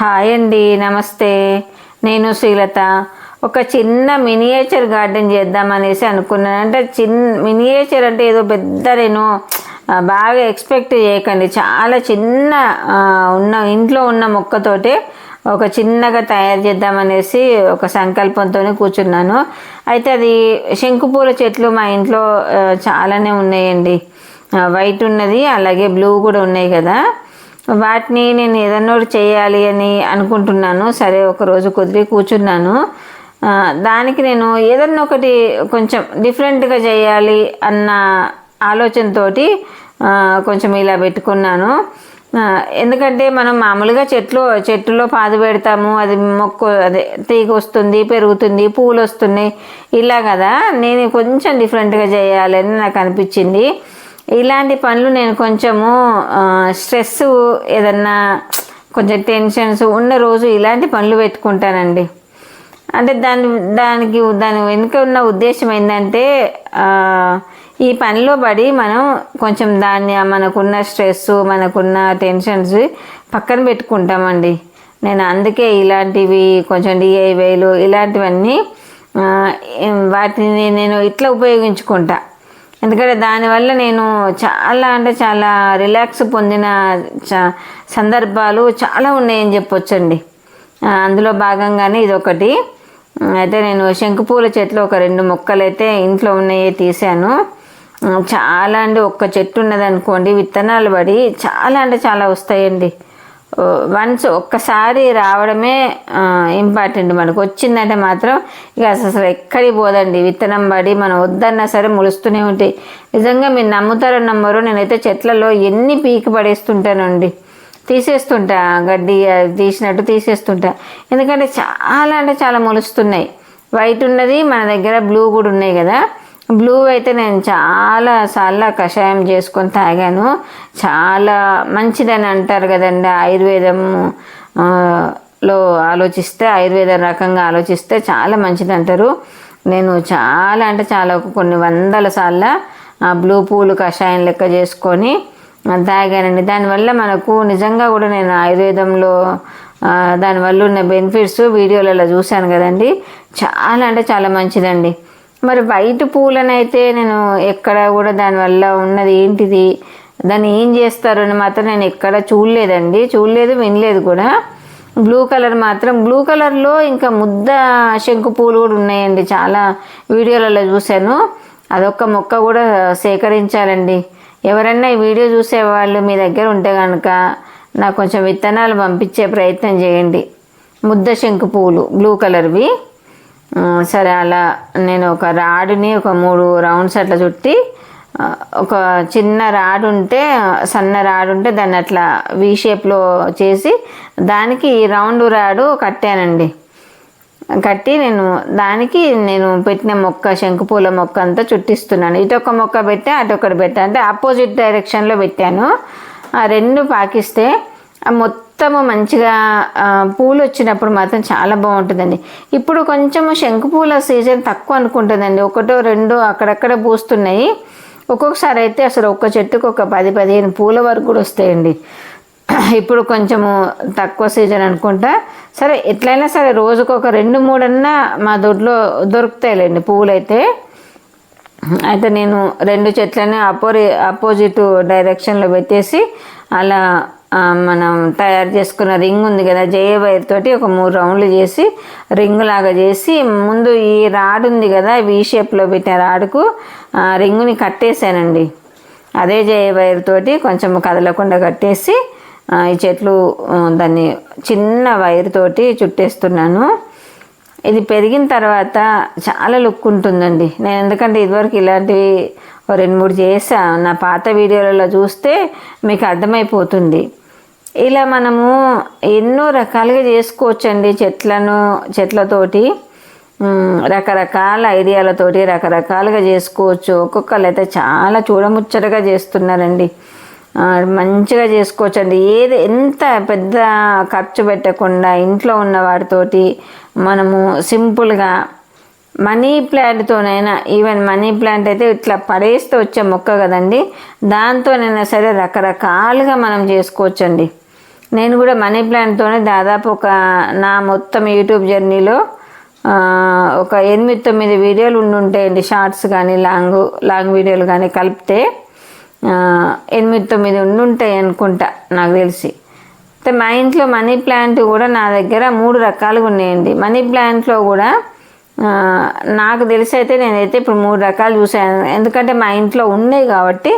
Hi అండి, నమస్తే. నేను శ్రీలత. ఒక చిన్న మినియేచర్ గార్డెన్ చేద్దామనేసి అనుకున్నాను. అంటే మినియేచర్ అంటే ఏదో పెద్ద నేను బాగా ఎక్స్పెక్ట్ చేయకండి. చాలా చిన్న ఇంట్లో ఉన్న మొక్కతోటే ఒక చిన్నగా తయారు చేద్దామనేసి ఒక సంకల్పంతో కూర్చున్నాను. అయితే అది శంకుపూల చెట్లు మా ఇంట్లో చాలానే ఉన్నాయండి. వైట్ ఉన్నది, అలాగే బ్లూ కూడా ఉన్నాయి కదా. వాటిని నేను ఏదన్నా ఒకటి చేయాలి అని అనుకుంటున్నాను. సరే, ఒకరోజు కుదిరి కూర్చున్నాను. దానికి నేను ఏదన్నా ఒకటి కొంచెం డిఫరెంట్గా చేయాలి అన్న ఆలోచనతోటి కొంచెం ఇలా పెట్టుకున్నాను. ఎందుకంటే మనం మామూలుగా చెట్టులో పాదు పెడతాము, అది అదే తీగ వస్తుంది, పెరుగుతుంది, పూలు వస్తున్నాయి ఇలా కదా. నేను కొంచెం డిఫరెంట్గా చేయాలని నాకు అనిపించింది. ఇలాంటి పనులు నేను కొంచెము స్ట్రెస్ ఏదన్నా కొంచెం టెన్షన్స్ ఉన్న రోజు ఇలాంటి పనులు పెట్టుకుంటానండి. అంటే దాని వెనుక ఉన్న ఉద్దేశం ఏంటంటే ఈ పనిలో పడి మనం కొంచెం మనకున్న స్ట్రెస్, మనకున్న టెన్షన్స్ పక్కన పెట్టుకుంటామండి. నేను అందుకే ఇలాంటివి కొంచెం DIYలు ఇలాంటివన్నీ వాటిని నేను ఇట్లా ఉపయోగించుకుంటా. ఎందుకంటే దానివల్ల నేను చాలా రిలాక్స్ పొందిన సందర్భాలు చాలా ఉన్నాయని చెప్పొచ్చండి. అందులో భాగంగానే ఇదొకటి. అయితే నేను శంకుపూల చెట్లు ఒక 2 మొక్కలు అయితే ఇంట్లో ఉన్నాయే తీసాను. చాలా ఒక్క చెట్టు ఉన్నదనుకోండి, విత్తనాలు పడి చాలా వస్తాయండి. ఒక్కసారి రావడమే ఇంపార్టెంట్. మనకు వచ్చిందంటే మాత్రం ఇక అసలు ఎక్కడికి పోదండి. విత్తనం పడి మనం వద్దన్నా సరే మొలుస్తూనే ఉంటాయి. నిజంగా మీరు నమ్ముతారో నమ్మరో, నేనైతే చెట్లలో ఎన్ని పీకి పడేస్తుంటానండి. తీసేస్తుంటా, గడ్డి తీసినట్టు తీసేస్తుంటా. ఎందుకంటే చాలా మొలుస్తున్నాయి. వైట్ ఉన్నది, మన దగ్గర బ్లూ కూడా ఉన్నాయి కదా. బ్లూ అయితే నేను చాలాసార్లు కషాయం చేసుకొని తాగాను. చాలా మంచిదని అంటారు కదండి. ఆయుర్వేదంలో ఆయుర్వేదం రకంగా ఆలోచిస్తే చాలా మంచిది అంటారు. నేను చాలా కొన్ని వందల సార్లు బ్లూ పూలు కషాయం లెక్క చేసుకొని తాగానండి. దానివల్ల మనకు నిజంగా కూడా నేను ఆయుర్వేదంలో దానివల్ల ఉన్న బెనిఫిట్స్ వీడియోలలో చూశాను కదండి. చాలా మంచిదండి. మరి వైట్ పూలనైతే నేను ఎక్కడ కూడా దానివల్ల ఉన్నది ఏంటిది, దాన్ని ఏం చేస్తారు అని మాత్రం నేను ఎక్కడ చూడలేదు, వినలేదు కూడా. బ్లూ కలర్లో ఇంకా ముద్ద శంకు పూలు కూడా ఉన్నాయండి. చాలా వీడియోలలో చూశాను. అదొక్క మొక్క కూడా సేకరించాలండి. ఎవరన్నా ఈ వీడియో చూసేవాళ్ళు మీ దగ్గర ఉంటే కనుక నాకు కొంచెం విత్తనాలు పంపించే ప్రయత్నం చేయండి. ముద్ద శంకు పూలు బ్లూ కలర్వి. సరే, అలా నేను ఒక రాడుని ఒక 3 రౌండ్స్ అట్లా చుట్టి, ఒక చిన్న సన్న రాడు ఉంటే దాన్ని అట్లా V షేప్లో చేసి దానికి రౌండ్ రాడు కట్టానండి. కట్టి నేను పెట్టిన శంకుపూల మొక్క అంతా చుట్టిస్తున్నాను. ఇటొక మొక్క పెట్టా, అటొకటి పెట్టా. అంటే ఆపోజిట్ డైరెక్షన్లో పెట్టాను. ఆ 2 పాకిస్తే మొత్తము మంచిగా పూలు వచ్చినప్పుడు మాత్రం చాలా బాగుంటుందండి. ఇప్పుడు కొంచెము శంకుపూల సీజన్ తక్కువ అనుకుంటుందండి. 1-2 అక్కడక్కడ పూస్తున్నాయి. ఒక్కొక్కసారి అయితే అసలు ఒక్క చెట్టుకు ఒక 10-15 పూల వరకు కూడా వస్తాయండి. ఇప్పుడు కొంచెము తక్కువ సీజన్ అనుకుంటా. సరే, ఎట్లయినా సరే రోజుకు ఒక 2-3 అన్నా మా దొడ్లో దొరుకుతాయిలేండి పూలు అయితే. నేను 2 చెట్లను అపోజిట్ డైరెక్షన్లో పెట్టేసి అలా మనం తయారు చేసుకున్న రింగ్ ఉంది కదా, జయ వైర్ తోటి ఒక 3 రౌండ్లు చేసి రింగ్ లాగా చేసి ముందు ఈ రాడ్ ఉంది కదా, V షేప్లో పెట్టిన రాడుకు రింగుని కట్టేసానండి. అదే జయ వైర్ తోటి కొంచెం కదలకుండా కట్టేసి ఈ చెట్లు దాన్ని చిన్న వైర్ తోటి చుట్టేస్తున్నాను. ఇది పెరిగిన తర్వాత చాలా లుక్ ఉంటుందండి. నేను ఎందుకంటే ఇదివరకు ఇలాంటివి 2-3 చేసా. నా పాత వీడియోలలో చూస్తే మీకు అర్థమైపోతుంది. ఇలా మనము ఎన్నో రకాలుగా చేసుకోవచ్చండి. చెట్లతోటి రకరకాల ఐడియాలతోటి రకరకాలుగా చేసుకోవచ్చు. ఒక్కొక్కరు అయితే చాలా చూడముచ్చటగా చేస్తున్నారండి. మంచిగా చేసుకోవచ్చండి. ఎంత పెద్ద ఖర్చు పెట్టకుండా ఇంట్లో ఉన్న వాటితోటి మనము సింపుల్గా మనీ ప్లాంట్తోనైనా, ఈవెన్ మనీ ప్లాంట్ అయితే ఇట్లా పడేస్తే వచ్చే మొక్క కదండి, దాంతోనైనా సరే రకరకాలుగా మనం చేసుకోవచ్చండి. నేను కూడా మనీ ప్లాంట్తోనే దాదాపు నా మొత్తం యూట్యూబ్ జర్నీలో ఒక 8-9 వీడియోలు ఉండుంటాయండి. షార్ట్స్ కానీ లాంగ్ వీడియోలు కానీ కలిపితే 8-9 ఉండుంటాయి అనుకుంటా నాకు తెలిసి. అయితే మా ఇంట్లో మనీ ప్లాంట్ కూడా నా దగ్గర 3 రకాలుగా ఉన్నాయండి. మనీ ప్లాంట్లో కూడా నాకు తెలిసి అయితే నేనైతే ఇప్పుడు 3 రకాలు చూశాను. ఎందుకంటే మా ఇంట్లో ఉన్నాయి కాబట్టి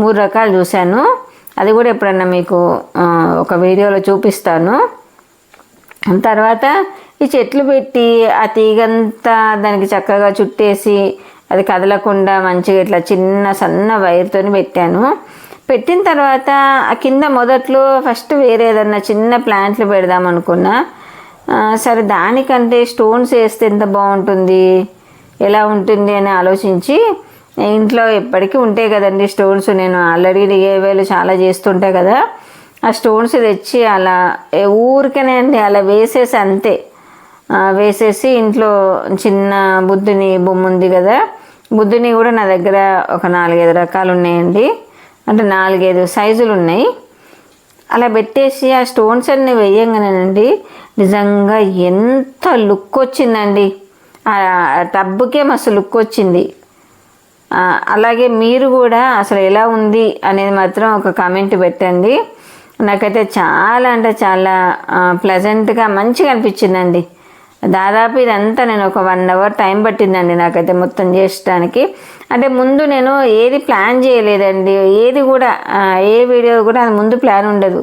3 రకాలు చూశాను. అది కూడా ఎప్పుడన్నా మీకు ఒక వీడియోలో చూపిస్తాను. తర్వాత ఈ చెట్లు పెట్టి ఆ తీగంతా దానికి చక్కగా చుట్టేసి అది కదలకుండా మంచిగా ఇట్లా చిన్న సన్న వైర్తో పెట్టాను. పెట్టిన తర్వాత ఆ కింద మొదట్లో ఫస్ట్ వేరే ఏదన్నా చిన్న ప్లాంట్లు పెడదాం అనుకున్నా. సరే దానికంటే స్టోన్స్ వేస్తే ఎంత బాగుంటుంది, ఎలా ఉంటుంది అని ఆలోచించి, ఇంట్లో ఎప్పటికీ ఉంటాయి కదండి స్టోన్స్. నేను ఆల్రెడీ డిఐవైలు చాలా చేస్తుంటా కదా, ఆ స్టోన్స్ తెచ్చి అలా ఊరికనే అండి అలా వేసేసి అంతే వేసేసి ఇంట్లో చిన్న బుద్ధుని బొమ్మ ఉంది కదా, బుద్ధుని కూడా నా దగ్గర ఒక 4-5 రకాలు ఉన్నాయండి. అంటే 4-5 సైజులు ఉన్నాయి. అలా పెట్టేసి ఆ స్టోన్స్ అన్ని వేయంగానేనండి నిజంగా ఎంత లుక్ వచ్చిందండి. ఆ టబ్బుకే మస్తు లుక్ వచ్చింది. అలాగే మీరు కూడా అసలు ఎలా ఉంది అనేది మాత్రం ఒక కామెంట్ పెట్టండి. నాకైతే చాలా అంటే చాలా ప్లెజెంట్గా మంచిగా అనిపించిందండి. దాదాపు ఇదంతా నేను ఒక 1 అవర్ టైం పట్టిందండి నాకైతే మొత్తం చేసడానికి. అంటే ముందు నేను ఏది ప్లాన్ చేయలేదండి, ఏది కూడా ఏ వీడియో కూడా అది ముందు ప్లాన్ ఉండదు.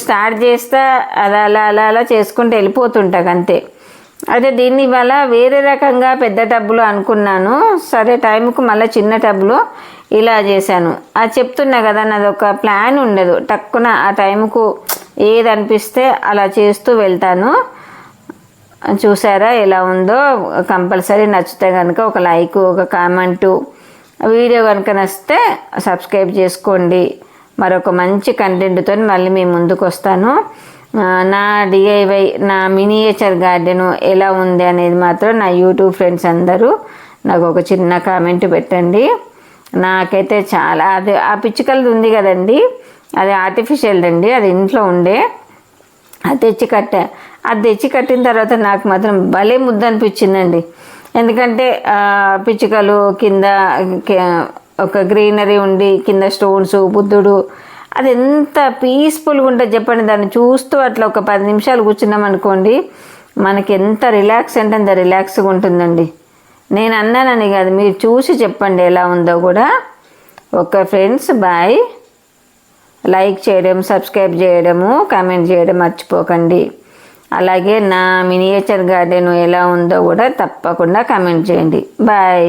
స్టార్ట్ చేస్తా అలా అలా అలా అలా చేసుకుంటూ వెళ్ళిపోతుంటాను అంతే. అయితే దీన్ని ఇవాళ వేరే రకంగా పెద్ద టబ్బులో అనుకున్నాను. సరే టైంకు మళ్ళీ చిన్న టబ్బులో ఇలా చేశాను. అది చెప్తున్నా కదా, నాది ఒక ప్లాన్ ఉండదు. టక్కున ఆ టైంకు ఏది అనిపిస్తే అలా చేస్తూ వెళ్తాను. చూసారా ఎలా ఉందో? కంపల్సరీ నచ్చితే కనుక ఒక లైక్, ఒక కామెంటు, వీడియో కనుక నచ్చితే సబ్స్క్రైబ్ చేసుకోండి. మరొక మంచి కంటెంట్తో మళ్ళీ మీ ముందుకు వస్తాను. నా డిఐవై, నా మినియేచర్ గార్డెను ఎలా ఉంది అనేది మాత్రం నా యూట్యూబ్ ఫ్రెండ్స్ అందరూ నాకు ఒక చిన్న కామెంట్ పెట్టండి. నాకైతే చాలా అది ఆ పిచ్చుకలది ఉంది కదండి, అది ఆర్టిఫిషియల్ అండి, అది ఇంట్లో ఉండే. అది తెచ్చి కట్టిన తర్వాత నాకు మాత్రం భలే ముద్ద అనిపించిందండి. ఎందుకంటే పిచ్చుకలు కింద ఒక గ్రీనరీ ఉండి కింద స్టోన్స్, బుద్ధుడు, అది ఎంత పీస్ఫుల్గా ఉంటుంది చెప్పండి. దాన్ని చూస్తూ అట్లా ఒక 10 నిమిషాలు కూర్చున్నాం అనుకోండి, మనకి ఎంత రిలాక్స్ అంటే అంత రిలాక్స్గా ఉంటుందండి. నేను అన్నానని కాదు, మీరు చూసి చెప్పండి ఎలా ఉందో కూడా. Okay friends, bye. లైక్ చేయడం, సబ్స్క్రైబ్ చేయడము, కామెంట్ చేయడం మర్చిపోకండి. అలాగే నా మినియేచర్ గార్డెన్ ఎలా ఉందో కూడా తప్పకుండా కామెంట్ చేయండి. బాయ్.